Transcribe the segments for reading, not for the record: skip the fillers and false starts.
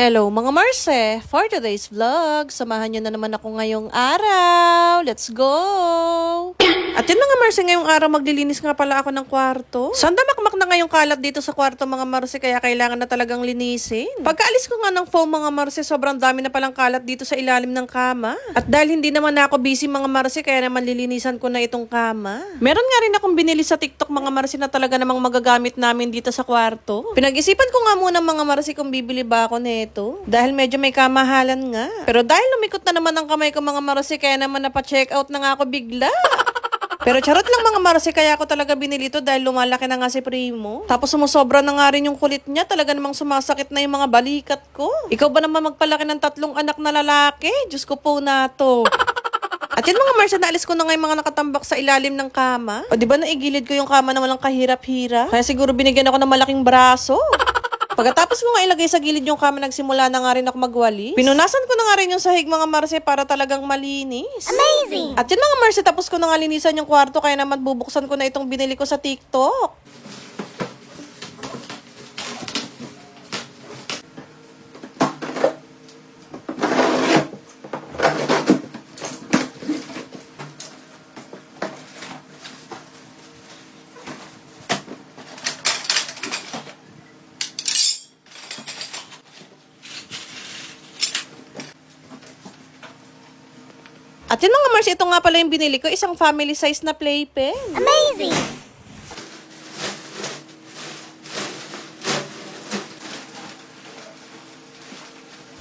Hello mga Marse! For today's vlog, samahan nyo na naman ako ngayong araw. Let's go! At yun mga Marse, ngayong araw maglilinis nga pala ako ng kwarto. Sandamakmak na ngayong kalat dito sa kwarto mga Marse, kaya kailangan na talagang linisin. Pagkaalis ko nga ng foam mga Marse, sobrang dami na palang kalat dito sa ilalim ng kama. At dahil hindi naman ako busy mga Marse, kaya naman lilinisan ko na itong kama. Meron nga rin akong binili sa TikTok mga Marse na talaga namang magagamit namin dito sa kwarto. Pinag-isipan ko nga muna mga Marse kung bibili ba ako nito. Dahil medyo may kamahalan nga. Pero dahil lumikot na naman ang kamay ko mga Marse, kaya naman napa-check out na nga ako bigla. Pero charot lang mga Marse, kaya ako talaga binili ito dahil lumalaki na nga si Primo. Tapos sumusobra na nga rin yung kulit niya. Talaga namang sumasakit na yung mga balikat ko. Ikaw ba naman magpalaki ng 3 anak na lalaki? Diyos ko po na to. At yun mga Marse, naalis ko na nga yung mga nakatambak sa ilalim ng kama. O diba naigilid ko yung kama na walang kahirap-hirap? Kaya siguro binigyan ako ng malaking braso. Pagkatapos ko nga ilagay sa gilid yung kama, nagsimula na nga rin ako magwalis. Pinunasan ko na nga rin yung sahig mga Marse para talagang malinis. Amazing! At yun mga Marse, tapos ko na nga linisan yung kwarto, kaya naman bubuksan ko na itong binili ko sa TikTok. At yun mga Marse, ito nga pala yung binili ko, isang family size na playpen. Amazing!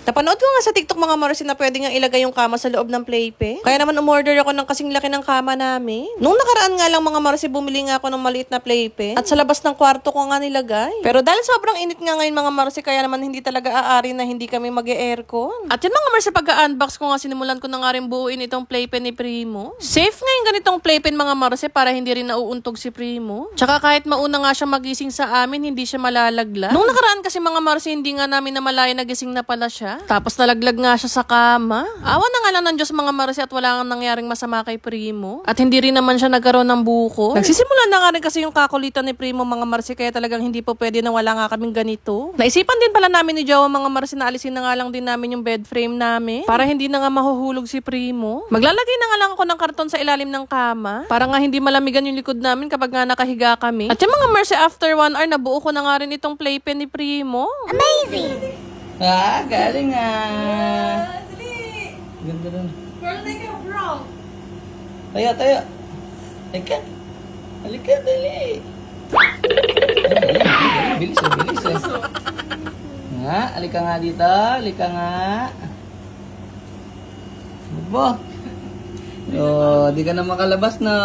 Napanood ko nga sa TikTok mga Marse na pwede nga ilagay yung kama sa loob ng playpen. Kaya naman umorder ako ng kasing laki ng kama namin. Nung nakaraan nga lang mga Marse, bumili nga ako ng maliit na playpen. At sa labas ng kwarto ko nga nilagay. Pero dahil sobrang init nga ngayon mga Marse, kaya naman hindi talaga aari na hindi kami mag-e-aircon. At yun mga Marse, pag-unbox ko nga, sinimulan ko na nga rin buuin itong playpen ni Primo. Safe nga yung ganitong playpen mga Marse para hindi rin nauuntog si Primo. Tsaka kahit mauna nga siya magising sa amin, hindi siya malalaglag. Nung nakaraan kasi mga Marse, hindi nga namin namalaya nagising na pala siya. Tapos nalaglag nga siya sa kama. Awa na nga lang ng Diyos mga Marse at wala nga nangyaring masama kay Primo. At hindi rin naman siya nagkaroon ng buko. Nagsisimula na nga rin kasi yung kakulitan ni Primo mga Marse, kaya talagang hindi po pwede na wala nga kaming ganito. Naisipan din pala namin ni Jowa mga Marse na alisin na nga lang din namin yung bed frame namin para hindi na nga mahuhulog si Primo. Maglalagay na nga lang ako ng karton sa ilalim ng kama para nga hindi malamigan yung likod namin kapag nga nakahiga kami. At yung mga Marse, after 1 hour, nabuo ko na nga rin itong playpen ni Primo. Amazing! Ah, galing nga. Dali! Ganda dun. Girl, take a bro. Tayo, tayo. Halika. Halika, dali. Dali, bilis, bilis. Nga, halika nga dito. Halika nga. Bo. Oh, di ka na makalabas na.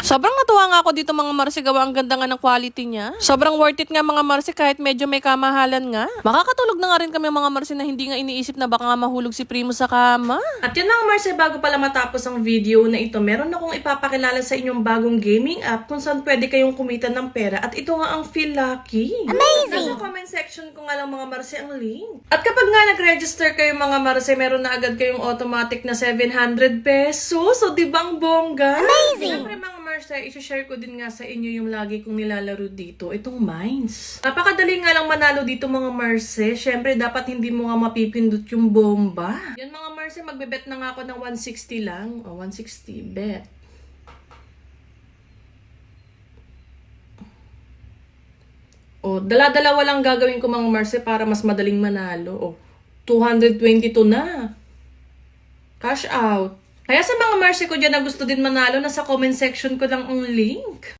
Sobrang natuwa nga ako dito mga Marse, gawa ang ganda nga ng quality niya. Sobrang worth it nga mga Marse kahit medyo may kamahalan nga. Makakatulog na nga rin kami mga Marse na hindi nga iniisip na baka nga mahulog si Primo sa kama. At yun mga Marse, bago pala matapos ang video na ito, meron akong ipapakilala sa inyong bagong gaming app kung saan pwede kayong kumita ng pera. At ito nga ang Feel Lucky. Amazing! Nasa comment section ko nga lang mga Marse ang link. At kapag nga nag-register kayo mga Marse, meron na agad kayong automatic na 700 pesos. So di ba ang bongga? Amazing! Siyempre mga Marse, i-share ko din nga sa inyo yung lagi kong nilalaro dito, itong Mines. Napakadali nga lang manalo dito mga Marse. Syempre, dapat hindi mo nga mapipindot yung bomba. Yan mga Marse, magbe-bet na nga ako ng 160 lang. O, 160, bet. O, dala-dalawa lang gagawin ko mga Marse para mas madaling manalo. O, 222 na. Cash out. Kaya sa mga Marse ko dyan na gusto din manalo, nasa comment section ko lang ang link.